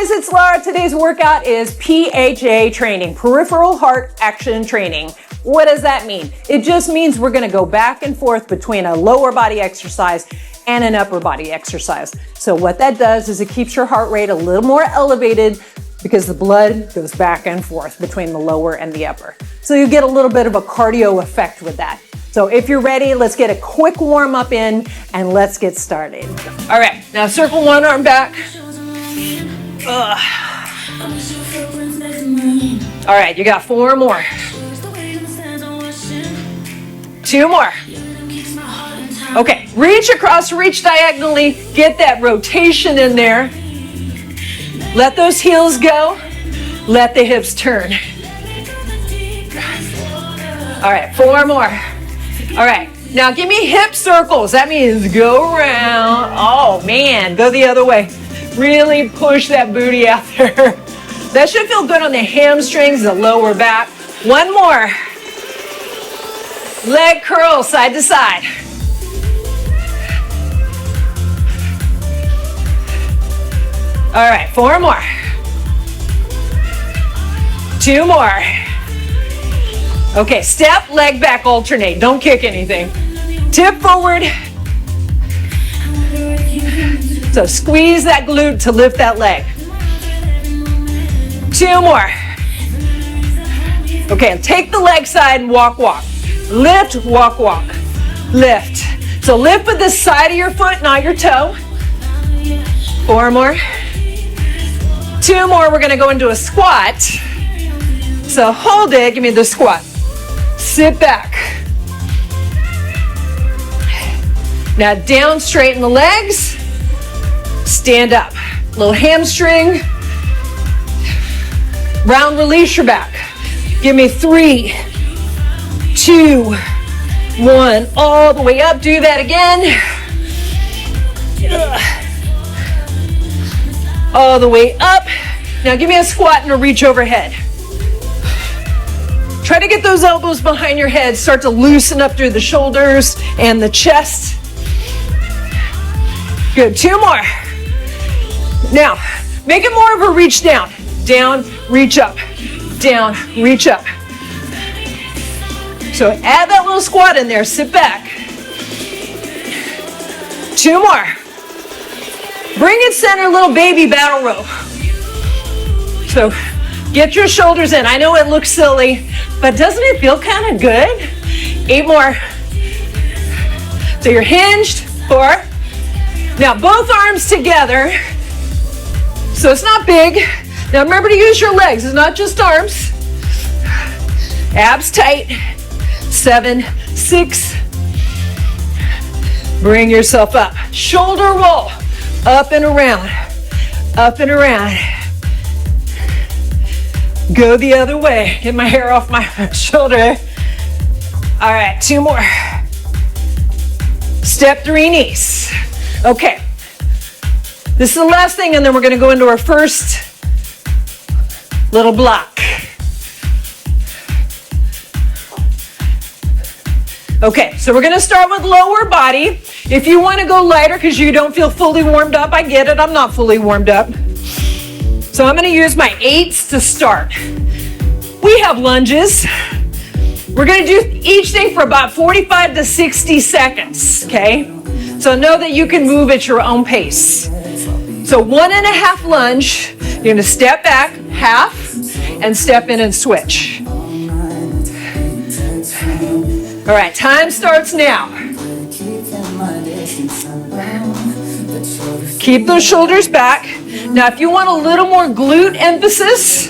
guys, it's Laura. Today's workout is PHA training, Peripheral Heart Action training. What does that mean? It just means we're gonna go back and forth between a lower body exercise and an upper body exercise. So what that does is it keeps your heart rate a little more elevated because the blood goes back and forth between the lower and the upper. So you get a little bit of a cardio effect with that. So if you're ready, let's get a quick warm up in and let's get started. All right, now circle one arm back. Ugh. All right, you got 4 more. 2 more. Okay, reach across, reach diagonally, get that rotation in there. Let those heels go. Let the hips turn. All right, 4 more. All right, now give me hip circles. That means go around. Oh man, go the other way. Really push that booty out there. That should feel good on the hamstrings, the lower back. 1 more. Leg curl side to side. All right, 4 more. 2 more. Okay, step, leg back, alternate. Don't kick anything. Tip forward. So squeeze that glute to lift that leg. 2 more. Okay, and take the leg side and walk, walk. Lift, walk, walk. Lift. So lift with the side of your foot, not your toe. 4 more. 2 more, we're gonna go into a squat. So hold it, give me the squat. Sit back. Now down, straighten the legs. Stand up. Little hamstring. Round release your back. Give me 3, 2, 1. All the way up. Do that again. All the way up. Now give me a squat and a reach overhead. Try to get those elbows behind your head. Start to loosen up through the shoulders and the chest. Good, 2 more. Now, make it more of a reach down. Down, reach up. Down, reach up. So add that little squat in there. Sit back. 2 more. Bring it center, little baby battle row. So get your shoulders in. I know it looks silly, but doesn't it feel kind of good? 8 more. So you're hinged. 4. Now both arms together. So it's not big. Now remember to use your legs. It's not just arms. Abs tight. 7, 6. Bring yourself up. Shoulder roll. Up and around. Up and around. Go the other way. Get my hair off my shoulder. All right, 2 more. Step 3 knees. Okay. This is the last thing, and then we're going to go into our first little block. Okay, so we're going to start with lower body. If you want to go lighter because you don't feel fully warmed up, I get it. I'm not fully warmed up. So I'm going to use my 8s to start. We have lunges. We're going to do each thing for about 45 to 60 seconds, okay? So know that you can move at your own pace. So 1.5 lunge. You're going to step back, half, and step in and switch. All right, time starts now. Keep those shoulders back. Now, if you want a little more glute emphasis,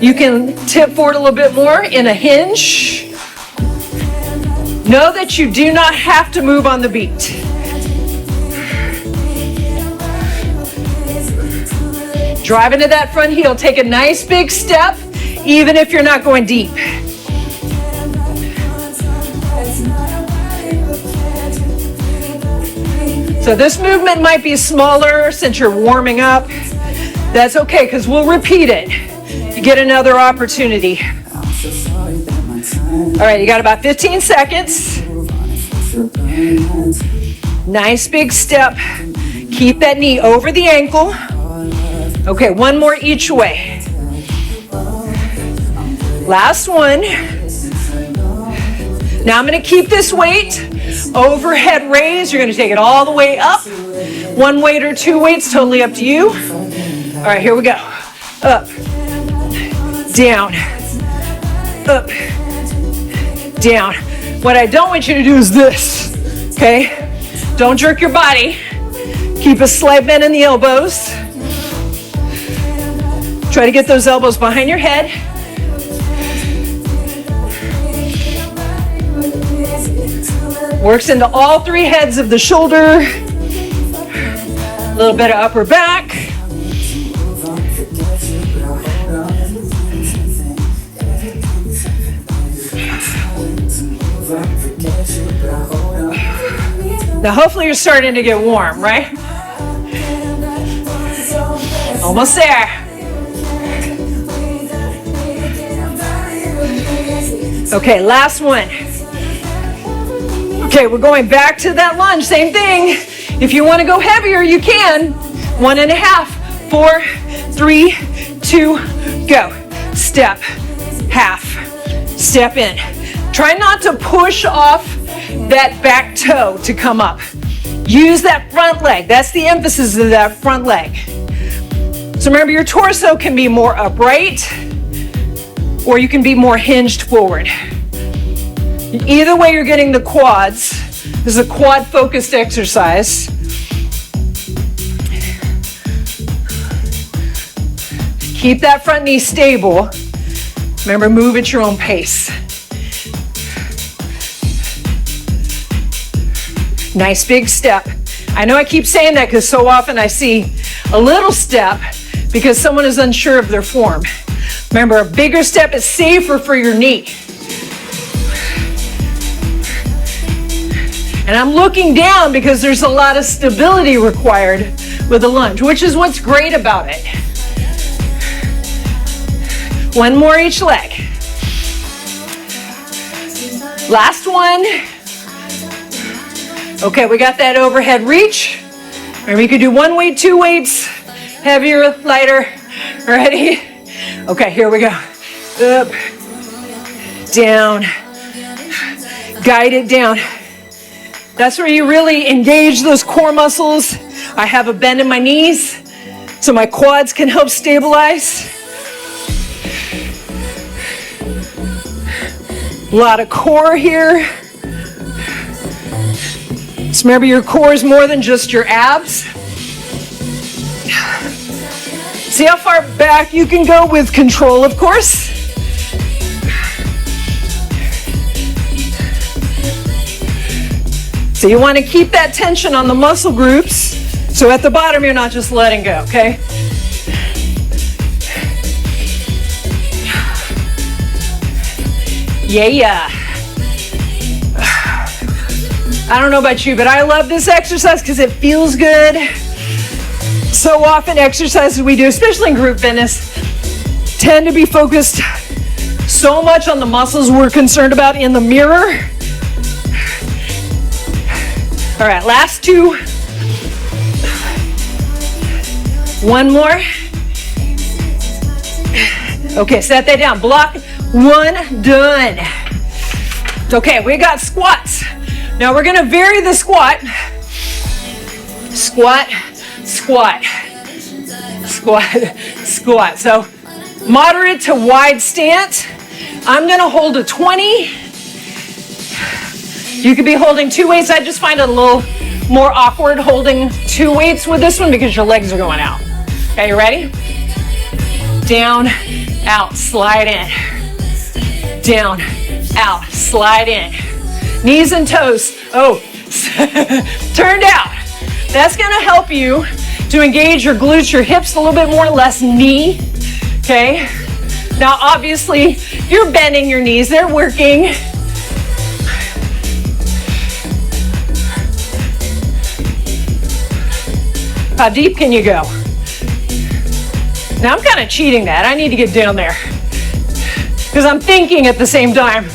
you can tip forward a little bit more in a hinge. Know that you do not have to move on the beat. Drive into that front heel. Take a nice big step, even if you're not going deep. So this movement might be smaller since you're warming up. That's okay, because we'll repeat it. You get another opportunity. All right, you got about 15 seconds. Nice big step. Keep that knee over the ankle. Okay, one more each way. Last one. Now I'm gonna keep this weight, overhead raise. You're gonna take it all the way up. One weight or two weights, totally up to you. All right, here we go. Up, down, up, down. What I don't want you to do is this, okay? Don't jerk your body. Keep a slight bend in the elbows. Try to get those elbows behind your head. Works into all three heads of the shoulder. A little bit of upper back. Now hopefully you're starting to get warm, right? Almost there. Okay, last one. Okay, we're going back to that lunge, same thing. If you want to go heavier, you can. 1.5, 4, 3, 2, go. Step, half, step in. Try not to push off that back toe to come up. Use that front leg. That's the emphasis of that front leg. So remember, your torso can be more upright, or you can be more hinged forward. Either way, you're getting the quads. This is a quad-focused exercise. Keep that front knee stable. Remember, move at your own pace. Nice big step. I know I keep saying that because so often I see a little step because someone is unsure of their form. Remember, a bigger step is safer for your knee. And I'm looking down because there's a lot of stability required with a lunge, which is what's great about it. One more each leg. Last one. Okay, we got that overhead reach. Or we could do one weight, two weights, heavier, lighter. Ready? Okay, here we go. Up, down, guide it down. That's where you really engage those core muscles. I have a bend in my knees, so my quads can help stabilize. A lot of core here. So remember, your core is more than just your abs. See how far back you can go with control, of course. So you want to keep that tension on the muscle groups. So at the bottom, you're not just letting go, okay? Yeah. I don't know about you, but I love this exercise because it feels good. So often exercises we do, especially in group fitness, tend to be focused so much on the muscles we're concerned about in the mirror. All right, last two. One more. Okay, set that down. Block, one, done. Okay, we got squats. Now we're gonna vary the squat. Squat, squat, squat, squat. So moderate to wide stance. I'm gonna hold a 20. You could be holding two weights. I just find it a little more awkward holding two weights with this one because your legs are going out. Okay, you ready? Down, out, slide in. Down, out, slide in. Knees and toes. Oh, turned out. That's gonna help you to engage your glutes, your hips a little bit more, less knee, okay? Now, obviously, you're bending your knees. They're working. How deep can you go? Now, I'm kind of cheating that. I need to get down there because I'm thinking at the same time.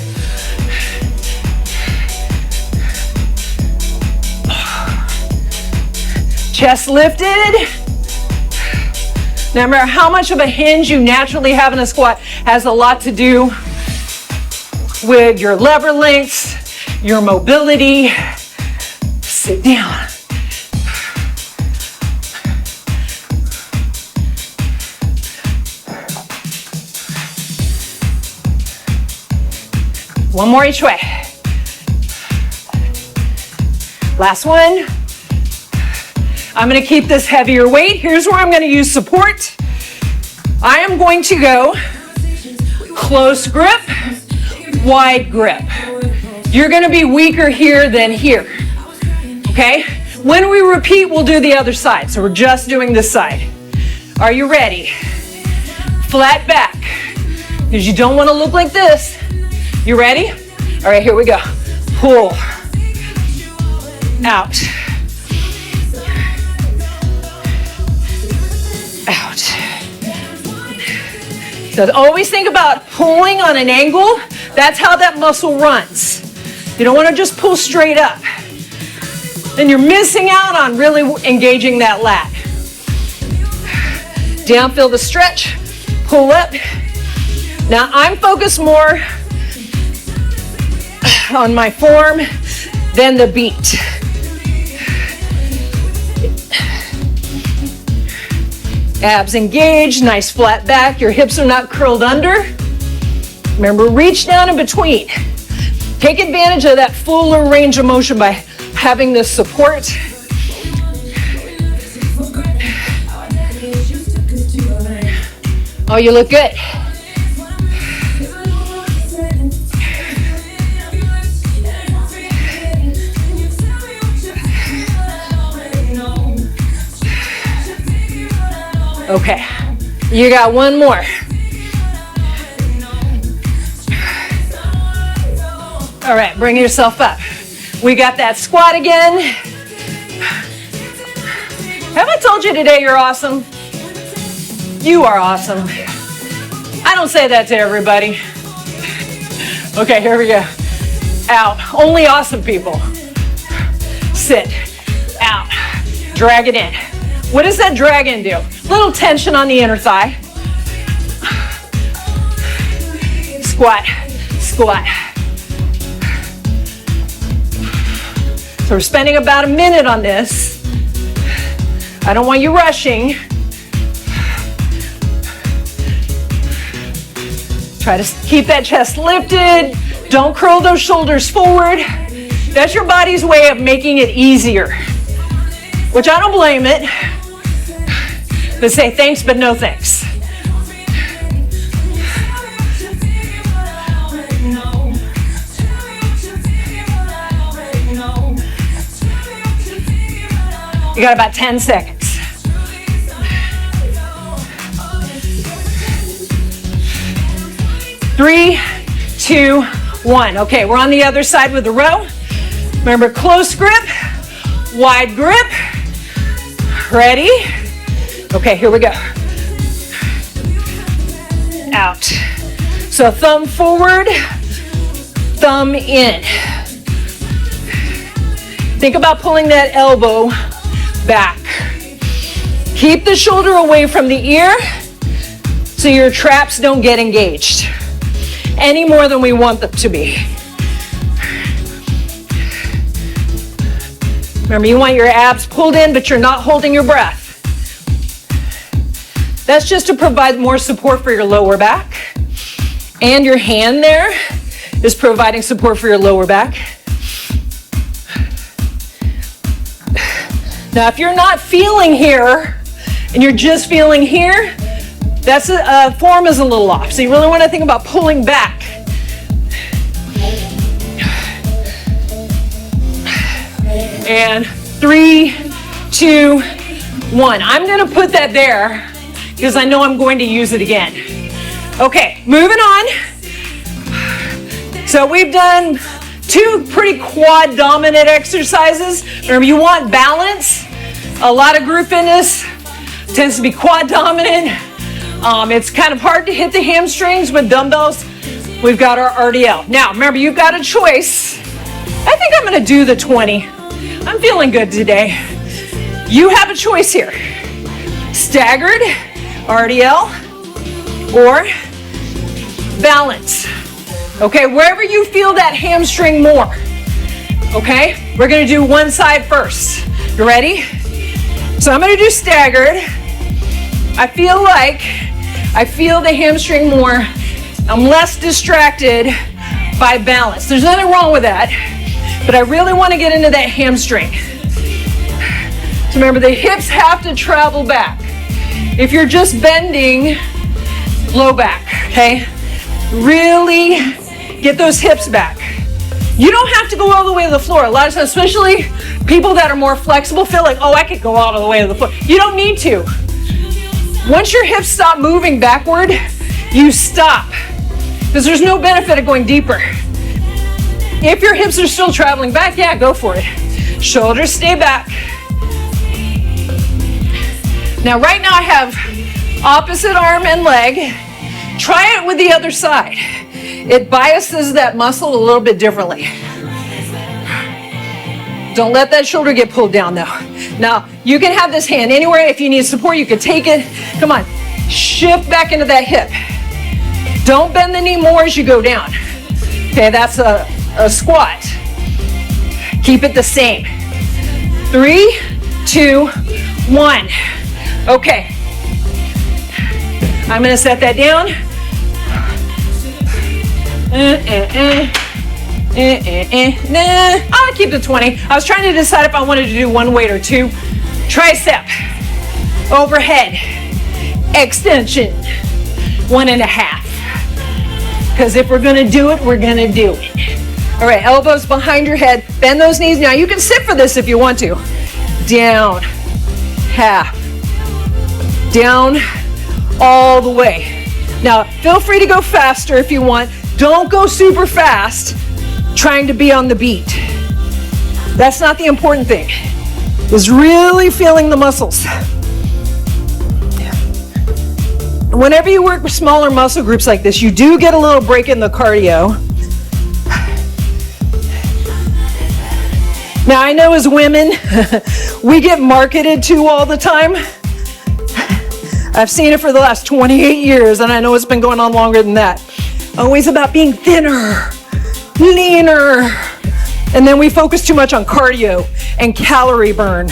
Chest lifted. Now remember, how much of a hinge you naturally have in a squat has a lot to do with your lever lengths, your mobility. Sit down. One more each way. Last one. I'm going to keep this heavier weight. Here's where I'm going to use support. I am going to go close grip, wide grip. You're going to be weaker here than here. Okay? When we repeat, we'll do the other side. So we're just doing this side. Are you ready? Flat back. Because you don't want to look like this. You ready? All right, here we go. Pull. Out. Out. So always think about pulling on an angle. That's how that muscle runs. You don't want to just pull straight up. Then you're missing out on really engaging that lat. Down, feel the stretch. Pull up. Now I'm focused more on my form than the beat. Abs engaged, nice flat back. Your hips are not curled under. Remember, reach down in between. Take advantage of that fuller range of motion by having this support. Oh, you look good. Okay, you got one more. All right, bring yourself up. We got that squat again. Have I told you today you're awesome? You are awesome. I don't say that to everybody. Okay, here we go. Out. Only awesome people. Sit. Out. Drag it in. What does that drag in do? Little tension on the inner thigh. Squat, squat. So we're spending about a minute on this. I don't want you rushing. Try to keep that chest lifted. Don't curl those shoulders forward. That's your body's way of making it easier, which I don't blame it. But say thanks, but no thanks. You got about 10 seconds. Three, 2, 1. Okay, we're on the other side with the row. Remember, close grip, wide grip. Ready? Okay, here we go. Out. So thumb forward, thumb in. Think about pulling that elbow back. Keep the shoulder away from the ear so your traps don't get engaged any more than we want them to be. Remember, you want your abs pulled in, but you're not holding your breath. That's just to provide more support for your lower back. And your hand there is providing support for your lower back. Now, if you're not feeling here and you're just feeling here, that's form is a little off. So you really want to think about pulling back. And 3, 2, 1. I'm going to put that there because I know I'm going to use it again. Okay, moving on. So we've done 2 pretty quad dominant exercises. Remember, you want balance. A lot of group fitness tends to be quad dominant. It's kind of hard to hit the hamstrings with dumbbells. We've got our RDL. Now, remember, you've got a choice. I think I'm going to do the 20. I'm feeling good today. You have a choice here. Staggered RDL or balance. Okay, wherever you feel that hamstring more. Okay, we're gonna do one side first. You ready? So I'm gonna do staggered. I feel the hamstring more. I'm less distracted by balance. There's nothing wrong with that, but I really want to get into that hamstring. So remember, the hips have to travel back. If you're just bending, low back, okay? Really get those hips back. You don't have to go all the way to the floor. A lot of times, especially people that are more flexible, feel like, oh, I could go all the way to the floor. You don't need to. Once your hips stop moving backward, you stop, because there's no benefit of going deeper. If your hips are still traveling back, yeah, go for it. Shoulders stay back. Now, right now I have opposite arm and leg. Try it with the other side. It biases that muscle a little bit differently. Don't let that shoulder get pulled down though. Now, you can have this hand anywhere. If you need support, you can take it. Come on, shift back into that hip. Don't bend the knee more as you go down. Okay, that's a squat. Keep it the same. 3, 2, 1. Okay. I'm gonna set that down. I'll keep the 20. I was trying to decide if I wanted to do one weight or two. Tricep, overhead, extension, 1.5. Because if we're gonna do it, we're gonna do it. All right, elbows behind your head, bend those knees. Now you can sit for this if you want to. Down, half, down, all the way. Now, feel free to go faster if you want. Don't go super fast trying to be on the beat. That's not the important thing. Is really feeling the muscles. Whenever you work with smaller muscle groups like this, you do get a little break in the cardio. Now, I know as women, we get marketed to all the time. I've seen it for the last 28 years, and I know it's been going on longer than that. Always about being thinner, leaner, and then we focus too much on cardio and calorie burn.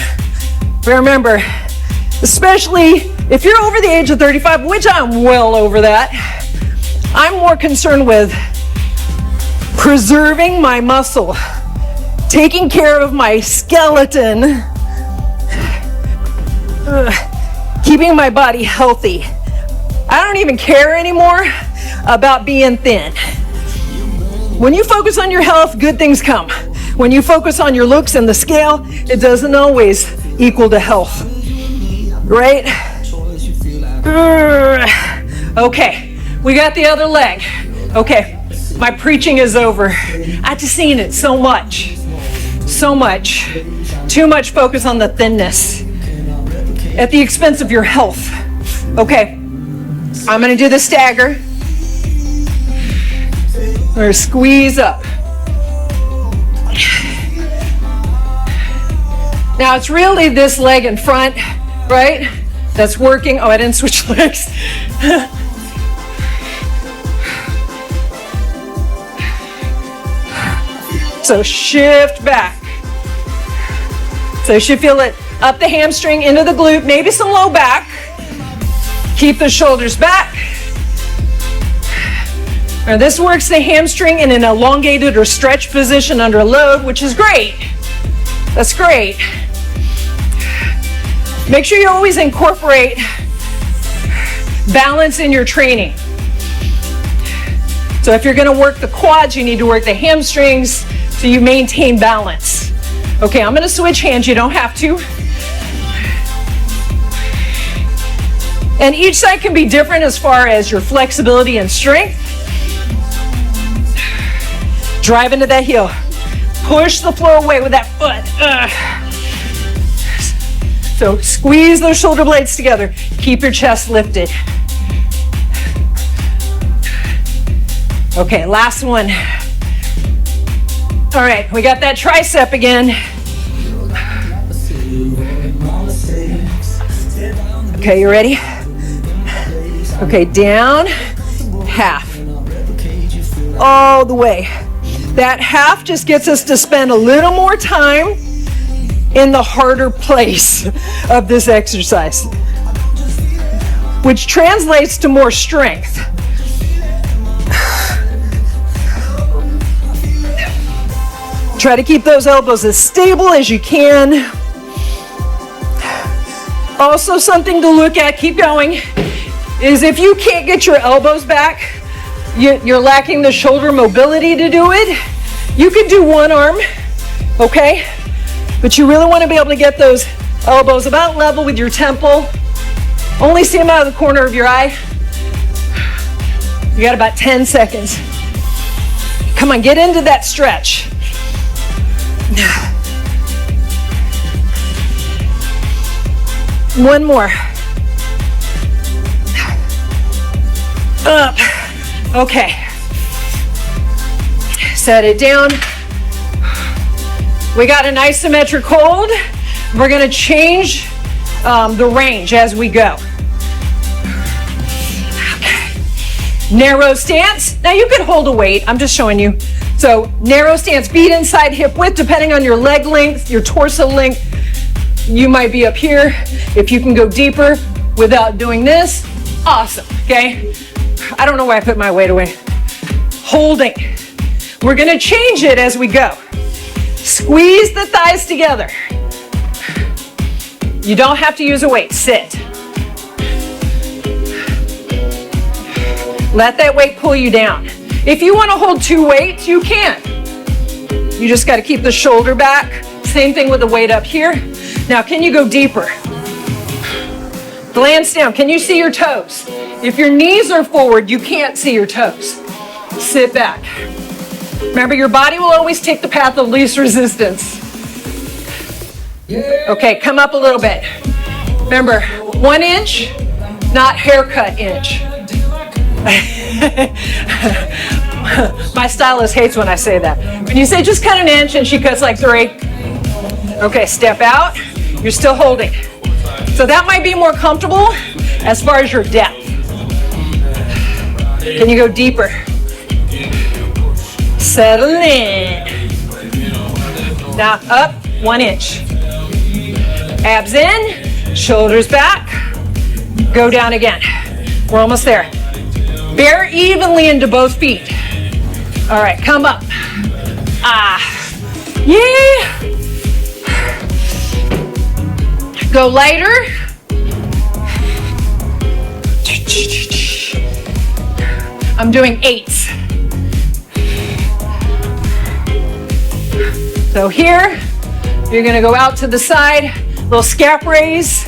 But remember, especially if you're over the age of 35, which I'm well over that, I'm more concerned with preserving my muscle, taking care of my skeleton, keeping my body healthy. I don't even care anymore about being thin. When you focus on your health, good things come. When you focus on your looks and the scale, it doesn't always equal to health, right? Okay, we got the other leg. Okay, my preaching is over. I've just seen it so much. Too much focus on the thinness at the expense of your health. Okay, I'm gonna do the stagger. We're gonna squeeze up. Now it's really this leg in front, right? That's working. Oh, I didn't switch legs. So shift back. So you should feel it up the hamstring, into the glute, maybe some low back. Keep the shoulders back. Now this works the hamstring in an elongated or stretched position under load, which is great. That's great. Make sure you always incorporate balance in your training. So if you're gonna work the quads, you need to work the hamstrings so you maintain balance. Okay, I'm gonna switch hands, you don't have to. And each side can be different as far as your flexibility and strength. Drive into that heel. Push the floor away with that foot. So squeeze those shoulder blades together. Keep your chest lifted. Okay, last one. All right, we got that tricep again. Okay, you ready? Okay, down, half. All the way. That half just gets us to spend a little more time in the harder place of this exercise, which translates to more strength. Try to keep those elbows as stable as you can. Also, something to look at, keep going, is if you can't get your elbows back, you're lacking the shoulder mobility to do it, you can do one arm, okay? But you really want to be able to get those elbows about level with your temple. Only see them out of the corner of your eye. You got about 10 seconds. Come on, get into that stretch. One more. Up. Okay. Set it down. We got an isometric hold. We're going to change the range as we go. Okay. Narrow stance. Now you can hold a weight. I'm just showing you. So narrow stance, feet inside hip width, depending on your leg length, your torso length. You might be up here. If you can go deeper without doing this, awesome, okay? I don't know why I put my weight away. Holding. We're gonna change it as we go. Squeeze the thighs together. You don't have to use a weight, sit. Let that weight pull you down. If you wanna hold 2 weights, you can. You just gotta keep the shoulder back. Same thing with the weight up here. Now, can you go deeper? Glance down. Can you see your toes? If your knees are forward, you can't see your toes. Sit back. Remember, your body will always take the path of least resistance. Okay, come up a little bit. Remember, 1 inch, not haircut inch. My stylist hates when I say that. When you say just cut an inch and she cuts like 3. Okay, step out. You're still holding. So that might be more comfortable as far as your depth. Can you go deeper? Settle in. Now up 1 inch. Abs in, shoulders back. Go down again. We're almost there. Bear evenly into both feet. All right, come up. Yeah. Go lighter. I'm doing 8s. So here, you're gonna go out to the side, little scap raise,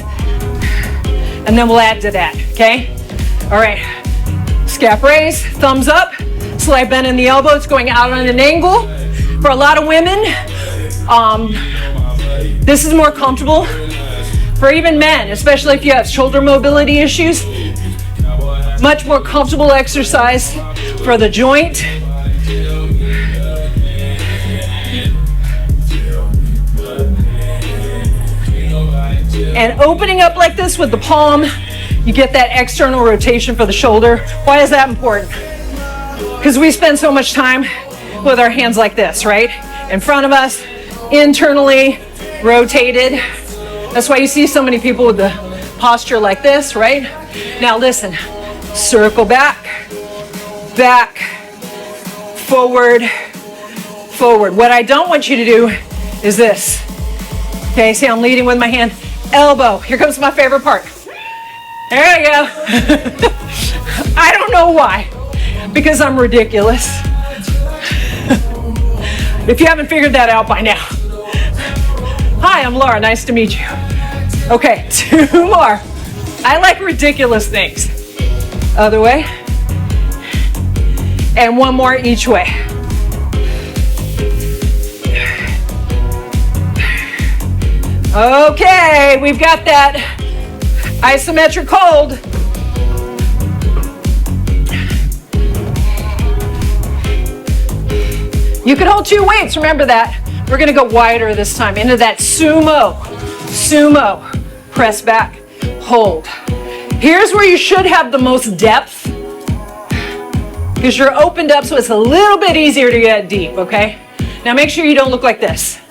and then we'll add to that, okay? All right, scap raise, thumbs up, slight bend in the elbow, it's going out on an angle. For a lot of women, this is more comfortable. For even men, especially if you have shoulder mobility issues, much more comfortable exercise for the joint. And opening up like this with the palm, you get that external rotation for the shoulder. Why is that important? Because we spend so much time with our hands like this, right? In front of us, internally rotated. That's why you see so many people with the posture like this, right? Now listen, circle back, back, forward, forward. What I don't want you to do is this. Okay, see I'm leading with my hand. Elbow, here comes my favorite part. There you go. I don't know why, because I'm ridiculous. If you haven't figured that out by now. Hi, I'm Laura, nice to meet you. Okay, 2 more. I like ridiculous things. Other way. And 1 more each way. Okay, we've got that isometric hold. You can hold 2 weights, remember that. We're gonna go wider this time, into that sumo. Sumo. Press back, hold. Here's where you should have the most depth, because you're opened up, so it's a little bit easier to get deep, okay? Now make sure you don't look like this.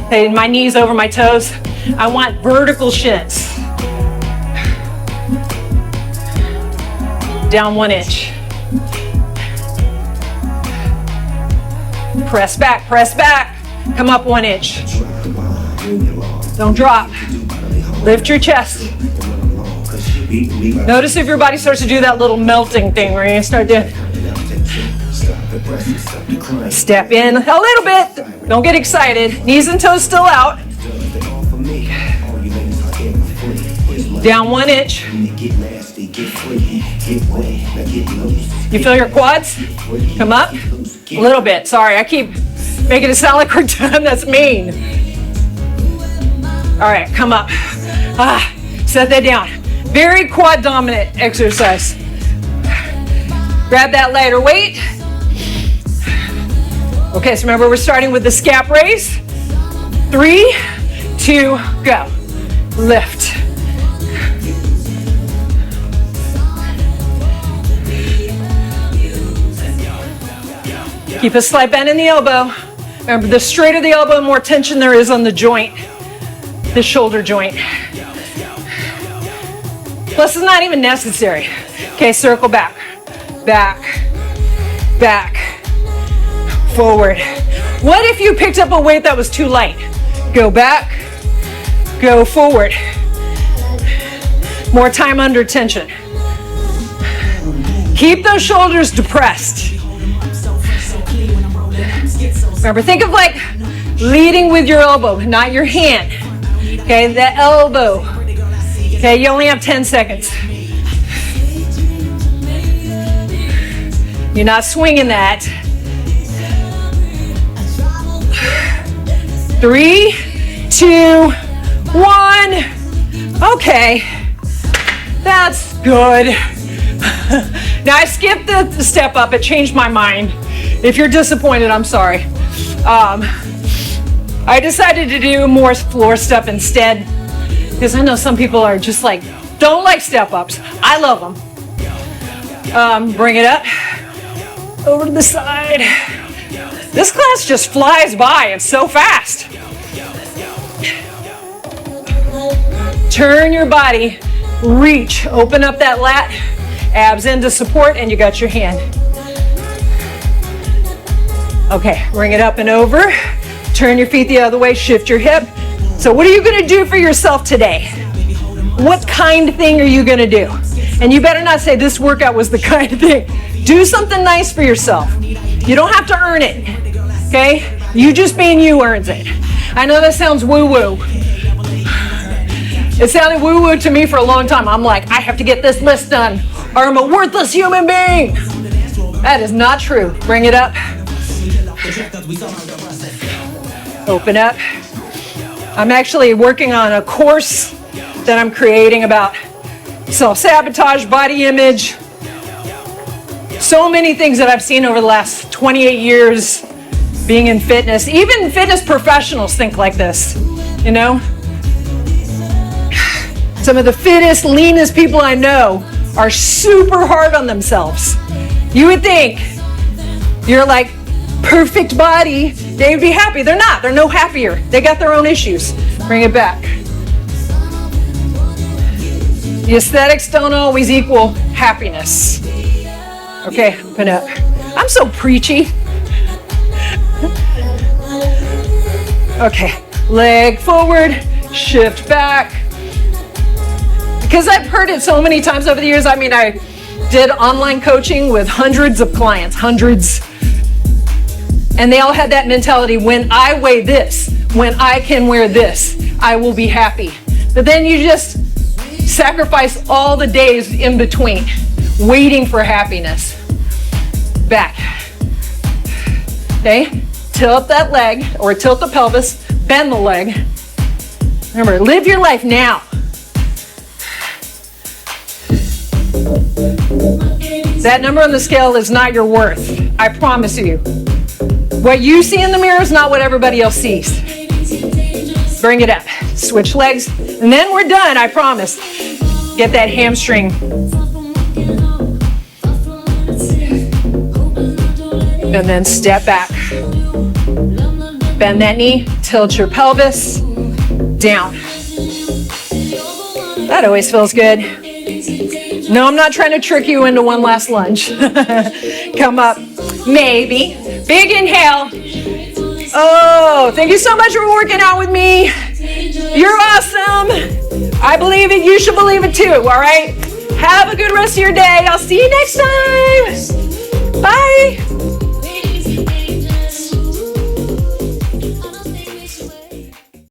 Okay, my knees over my toes. I want vertical shins. Down 1 inch. Press back, press back. Come up 1 inch. Don't drop. Lift your chest. Notice if your body starts to do that little melting thing where you start doing. Step in a little bit. Don't get excited. Knees and toes still out. Down 1 inch. You feel your quads? Come up. A little bit. Sorry, I keep making it sound like we're done. That's mean. All right, come up. Set that down. Very quad dominant exercise. Grab that lighter weight. Okay, so remember we're starting with the scap raise. 3, 2, go. Lift. Keep a slight bend in the elbow. Remember, the straighter the elbow, the more tension there is on the joint, the shoulder joint. Plus, it's not even necessary. Okay, circle back, back, back, forward. What if you picked up a weight that was too light? Go back, go forward. More time under tension. Keep those shoulders depressed. Remember, think of like leading with your elbow, not your hand. Okay, the elbow. Okay, you only have 10 seconds. You're not swinging that. 3, 2, 1. Okay, that's good. Now I skipped the step up. It changed my mind. If you're disappointed, I'm sorry. I decided to do more floor stuff instead, because I know some people are just like, don't like step ups. I love them. Bring it up, over to the side. This class just flies by. It's so fast. Turn your body, reach, open up that lat, abs into support, and you got your hand. Okay, bring it up and over. Turn your feet the other way, shift your hip. So what are you gonna do for yourself today? What kind of thing are you gonna do? And you better not say this workout was the kind of thing. Do something nice for yourself. You don't have to earn it, okay? You just being you earns it. I know that sounds woo-woo. It sounded woo-woo to me for a long time. I'm like, I have to get this list done or I'm a worthless human being. That is not true. Bring it up. Open up. I'm actually working on a course that I'm creating about self-sabotage, body image, so many things that I've seen over the last 28 years being in fitness. Even fitness professionals think like this, you know? Some of the fittest, leanest people I know are super hard on themselves. You would think you're like, perfect body, they would be happy. They're not. They're no happier. They got their own issues. Bring it back. The aesthetics don't always equal happiness. Okay, open up. I'm so preachy. Okay, leg forward, shift back. Because I've heard it so many times over the years. I mean, I did online coaching with hundreds of clients, hundreds. And they all had that mentality, when I weigh this, when I can wear this, I will be happy. But then you just sacrifice all the days in between, waiting for happiness. Back. Okay? Tilt that leg, or tilt the pelvis, bend the leg. Remember, live your life now. That number on the scale is not your worth. I promise you. What you see in the mirror is not what everybody else sees. Bring it up. Switch legs. And then we're done, I promise. Get that hamstring. And then step back. Bend that knee, tilt your pelvis down. That always feels good. No, I'm not trying to trick you into one last lunge. Come up, maybe. Big inhale. Oh, thank you so much for working out with me. You're awesome. I believe it. You should believe it too, all right? Have a good rest of your day. I'll see you next time. Bye.